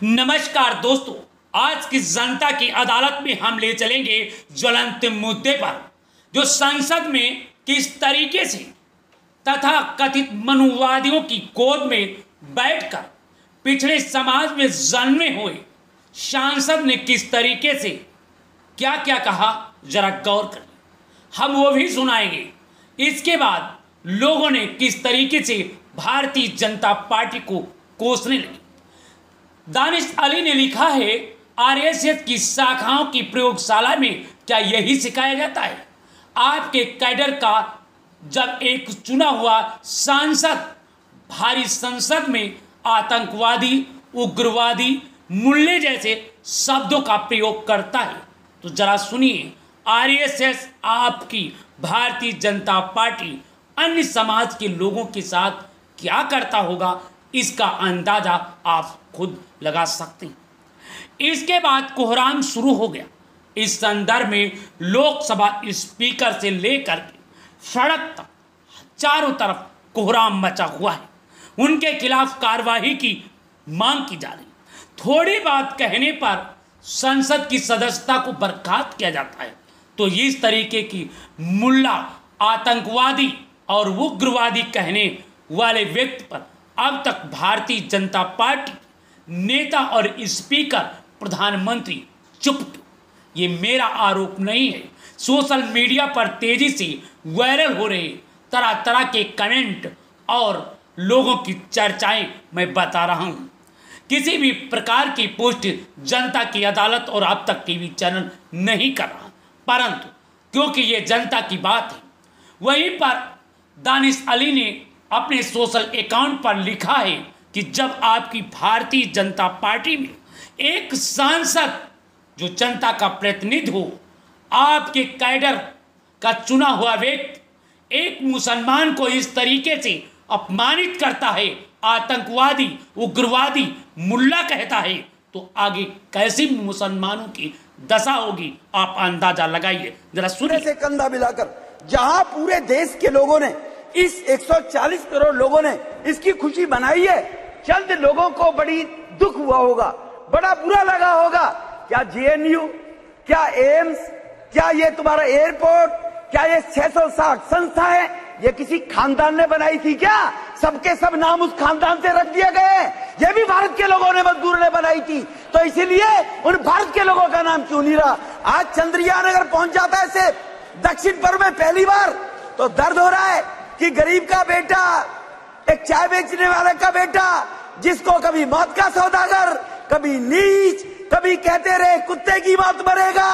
नमस्कार दोस्तों, आज की जनता की अदालत में हम ले चलेंगे ज्वलंत मुद्दे पर, जो संसद में किस तरीके से तथा कथित मनुवादियों की गोद में बैठकर पिछड़े समाज में जन्मे हुए सांसद ने किस तरीके से क्या क्या कहा, जरा गौर करें। हम वो भी सुनाएंगे। इसके बाद लोगों ने किस तरीके से भारतीय जनता पार्टी को कोसने लगे। दानिश अली ने लिखा है, आरएसएस की शाखाओं की प्रयोगशाला में क्या यही सिखाया जाता है? आपके कैडर का जब एक चुना हुआ सांसद भारी संसद में आतंकवादी, उग्रवादी, मुल्ले जैसे शब्दों का प्रयोग करता है, तो जरा सुनिए, आरएसएस आपकी भारतीय जनता पार्टी अन्य समाज के लोगों के साथ क्या करता होगा, इसका अंदाजा आप खुद लगा सकते हैं। इसके बाद कोहराम शुरू हो गया। इस संदर्भ में लोकसभा स्पीकर से लेकर के सड़क तक चारों तरफ कोहराम मचा हुआ है। उनके खिलाफ कार्रवाई की मांग की जा रही। थोड़ी बात कहने पर संसद की सदस्यता को बर्खास्त किया जाता है। तो इस तरीके की मुल्ला, आतंकवादी और उग्रवादी कहने वाले व्यक्ति पर अब तक भारतीय जनता पार्टी नेता और स्पीकर, प्रधानमंत्री चुप क्यों? ये मेरा आरोप नहीं है। सोशल मीडिया पर तेजी से वायरल हो रहे तरह तरह के कमेंट और लोगों की चर्चाएं मैं बता रहा हूं। किसी भी प्रकार की पोस्ट जनता की अदालत और अब तक टीवी चैनल नहीं कर रहा, परंतु क्योंकि ये जनता की बात है, वहीं पर दानिश अली ने अपने सोशल अकाउंट पर लिखा है कि जब आपकी भारतीय जनता पार्टी में एक सांसद जो जनता का प्रतिनिधि हो, आपके कैडर का चुना हुआ व्यक्ति एक मुसलमान को इस तरीके से अपमानित करता है, आतंकवादी, उग्रवादी, मुल्ला कहता है, तो आगे कैसी मुसलमानों की दशा होगी, आप अंदाजा लगाइए। जरा सुनिए। से कंधा मिलाकर जहां पूरे देश के लोगों ने, इस 140 करोड़ लोगों ने इसकी खुशी मनाई है, चंद लोगों को बड़ी दुख हुआ होगा, बड़ा बुरा लगा होगा। क्या जेएनयू, क्या एम्स, क्या ये तुम्हारा एयरपोर्ट, क्या ये 660 संस्था है, ये किसी खानदान ने बनाई थी क्या? सबके सब नाम उस खानदान से रख दिए गए। ये भी भारत के लोगों ने, मजदूरों ने बनाई थी, तो इसीलिए उन भारत के लोगों का नाम क्यों नहीं रहा? आज चंद्रयान अगर पहुंच जाता है सिर्फ दक्षिण पूर्व में पहली बार, तो दर्द हो रहा है कि गरीब का बेटा, एक चाय बेचने वाले का बेटा, जिसको कभी मौत का सौदागर, कभी नीच, कभी कहते रहे कुत्ते की मौत मरेगा,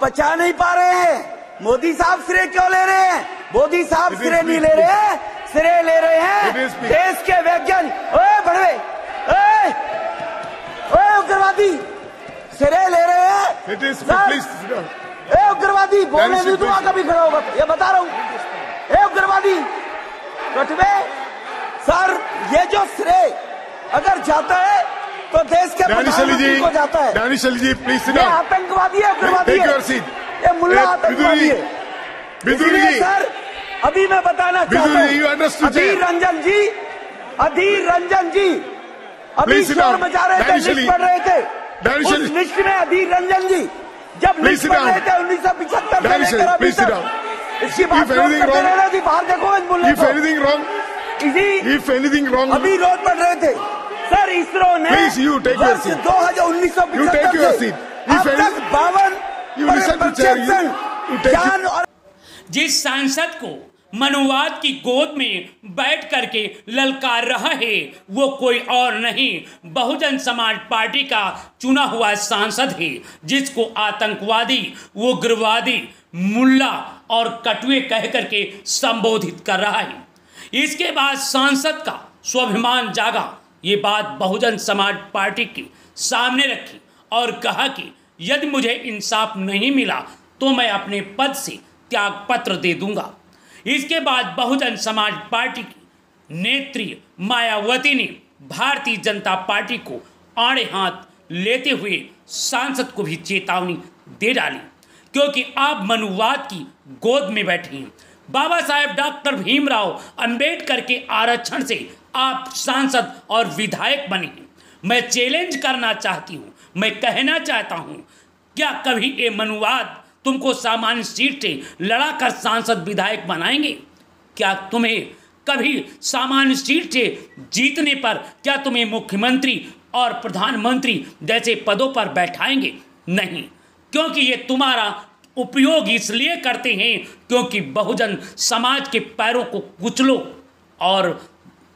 पचा नहीं पा रहे हैं। मोदी साहब श्रेय क्यों ले रहे हैं? मोदी साहब श्रेय नहीं ले रहे हैं, श्रेय ले रहे हैं देश के वैज्ञानिक। ओए बड़वे, ओए उग्रवादी, श्रेय ले रहे हैं। ए उग्रवादी, बोलने नहीं दूंगा कभी खड़ा होगा, ये बता रहा हूं। ए उग्रवादी कटवे सर, ये जो श्रेय अगर जाता है तो देश के प्रधानमंत्री को जाता है। दानिश अली जी प्लीज, ये आतंकवादी है, उग्रवादी है, ये मुल्ला आतंकवादी है। इसलिए सर अभी मैं बताना चाहता हूँ, अधीर रंजन जी अभी शोर मचा रहे थे, लिस्ट पढ़ रहे थे। उस लिस्ट में अधीर रंजन जी जब लिस्ट पढ़ रहे थे 1975 से लेकर अभी तक, इसकी बात करते रहना जी, बाहर देखो इस मुल्ले को। अभी रोज पढ़ रहे थे सर, इसरो ने वर्ष 1975 अब तक 52 ज्ञान और जिस सांसद को मनुवाद की गोद में बैठ करके ललकार रहा है, वो कोई और नहीं, बहुजन समाज पार्टी का चुना हुआ सांसद है, जिसको आतंकवादी, उग्रवादी, मुल्ला और कटुए कह करके संबोधित कर रहा है। इसके बाद सांसद का स्वाभिमान जागा। ये बात बहुजन समाज पार्टी के सामने रखी और कहा कि यदि मुझे इंसाफ नहीं मिला तो मैं अपने पद से त्याग पत्र दे दूंगा। इसके बाद बहुजन समाज पार्टी की नेत्री मायावती ने भारतीय जनता पार्टी को आड़े हाथ लेते हुए सांसद को भी चेतावनी दे डाली, क्योंकि आप मनुवाद की गोद में बैठे हैं। बाबा साहेब डॉक्टर भीमराव अंबेडकर के आरक्षण से आप सांसद और विधायक बने हैं। मैं चैलेंज करना चाहती हूँ, मैं कहना चाहता हूँ, क्या कभी ये मनुवाद तुमको सामान्य सीट से लड़ाकर सांसद विधायक बनाएंगे? क्या तुम्हें कभी सामान्य सीट से जीतने पर क्या तुम्हें मुख्यमंत्री और प्रधानमंत्री जैसे पदों पर बैठाएंगे? नहीं, क्योंकि ये तुम्हारा उपयोग इसलिए करते हैं क्योंकि बहुजन समाज के पैरों को कुचलो और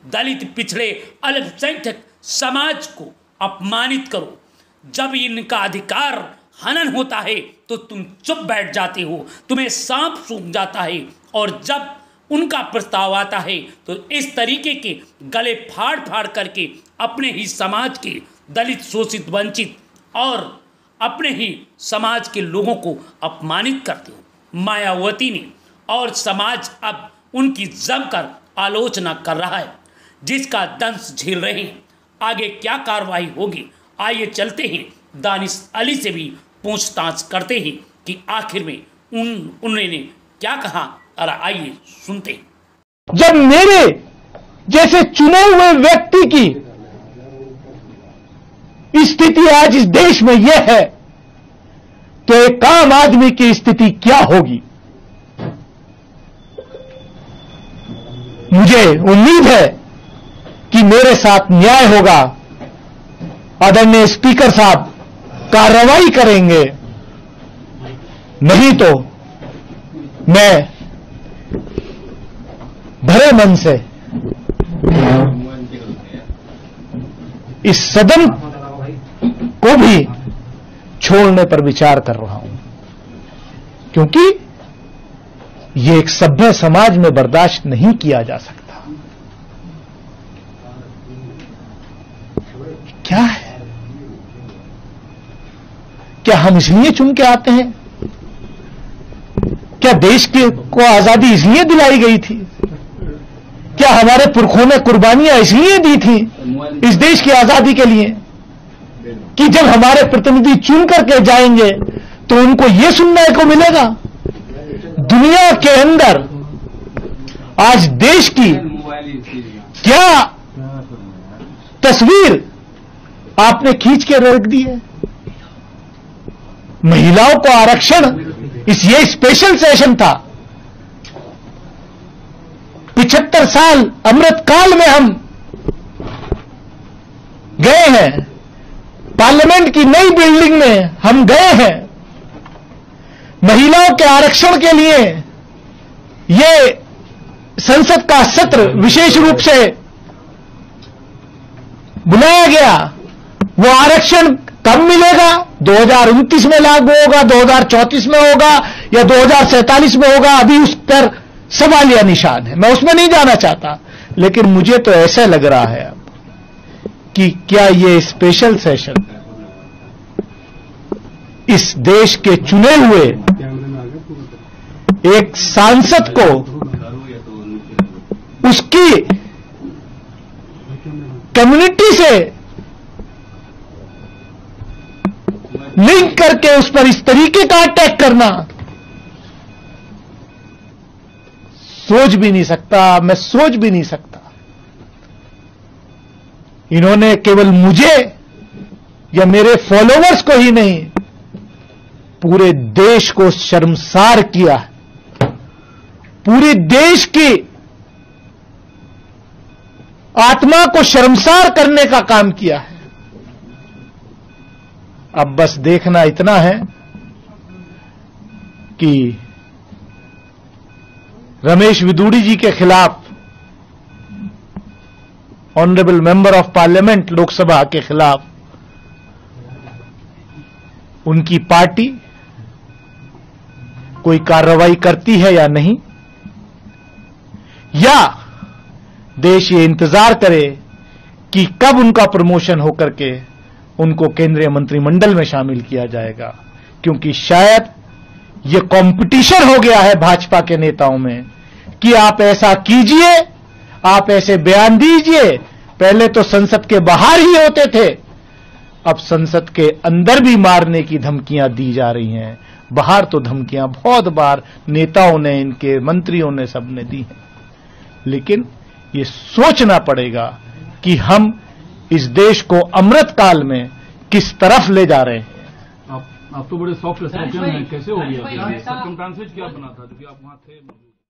दलित, पिछड़े, अल्पसंख्यक समाज को अपमानित करो। जब इनका अधिकार हनन होता है तो तुम चुप बैठ जाते हो, तुम्हें सांप सूंघ जाता है, और जब उनका प्रस्ताव आता है तो इस तरीके के गले फाड़ फाड़ करके अपने ही समाज के दलित, शोषित, वंचित और अपने ही समाज के लोगों को अपमानित करते हो। मायावती ने और समाज अब उनकी जमकर आलोचना कर रहा है, जिसका दंश झेल रहे हैं। आगे क्या कार्रवाई होगी, आइए चलते हैं दानिश अली से भी पूछताछ करते हैं कि आखिर में उन्होंने क्या कहा। और आइए सुनते हैं। जब मेरे जैसे चुने हुए व्यक्ति की स्थिति आज इस देश में यह है तो एक आम आदमी की स्थिति क्या होगी? मुझे उम्मीद है कि मेरे साथ न्याय होगा। आदरणीय स्पीकर साहब कार्रवाई करेंगे, नहीं तो मैं भरे मन से इस सदन को भी छोड़ने पर विचार कर रहा हूं, क्योंकि ये एक सभ्य समाज में बर्दाश्त नहीं किया जा सकता। क्या है? क्या हम इसलिए चुन के आते हैं? क्या देश को आजादी इसलिए दिलाई गई थी? क्या हमारे पुरखों ने कुर्बानियां इसलिए दी थी इस देश की आजादी के लिए कि जब हमारे प्रतिनिधि चुन करके जाएंगे तो उनको यह सुनने को मिलेगा? दुनिया के अंदर आज देश की क्या तस्वीर आपने खींच के रख दी है? महिलाओं को आरक्षण, ये स्पेशल सेशन था। 75 साल अमृत काल में हम गए हैं, पार्लियामेंट की नई बिल्डिंग में हम गए हैं। महिलाओं के आरक्षण के लिए ये संसद का सत्र विशेष रूप से बुलाया गया। वो आरक्षण कब मिलेगा? 2029 में लागू होगा, 2034 में होगा या 2047 में होगा? अभी उस पर सवालिया निशान है, मैं उसमें नहीं जाना चाहता। लेकिन मुझे तो ऐसा लग रहा है अब कि क्या ये स्पेशल सेशन इस देश के चुने हुए एक सांसद को उसकी कम्युनिटी से लिंक करके उस पर इस तरीके का अटैक करना, सोच भी नहीं सकता, मैं सोच भी नहीं सकता। इन्होंने केवल मुझे या मेरे फॉलोअर्स को ही नहीं, पूरे देश को शर्मसार किया है। पूरे देश की आत्मा को शर्मसार करने का काम किया है। अब बस देखना इतना है कि रमेश विदुड़ी जी के खिलाफ, honourable member of parliament Lok Sabha के खिलाफ, उनकी पार्टी कोई कार्रवाई करती है या नहीं, या देश ये इंतजार करे कि कब उनका प्रमोशन होकर के उनको केंद्रीय मंत्रिमंडल में शामिल किया जाएगा। क्योंकि शायद ये कंपटीशन हो गया है भाजपा के नेताओं में कि आप ऐसा कीजिए, आप ऐसे बयान दीजिए। पहले तो संसद के बाहर ही होते थे, अब संसद के अंदर भी मारने की धमकियां दी जा रही हैं। बाहर तो धमकियां बहुत बार नेताओं ने, इनके मंत्रियों ने, सबने दी हैं। लेकिन ये सोचना पड़ेगा कि हम इस देश को अमृत काल में किस तरफ ले जा रहे हैं। आप तो बड़े सॉफ्ट स्पोकन हैं, कैसे हो गया? सर्कमस्टेंसेस क्या बना था जो कि आप वहां थे?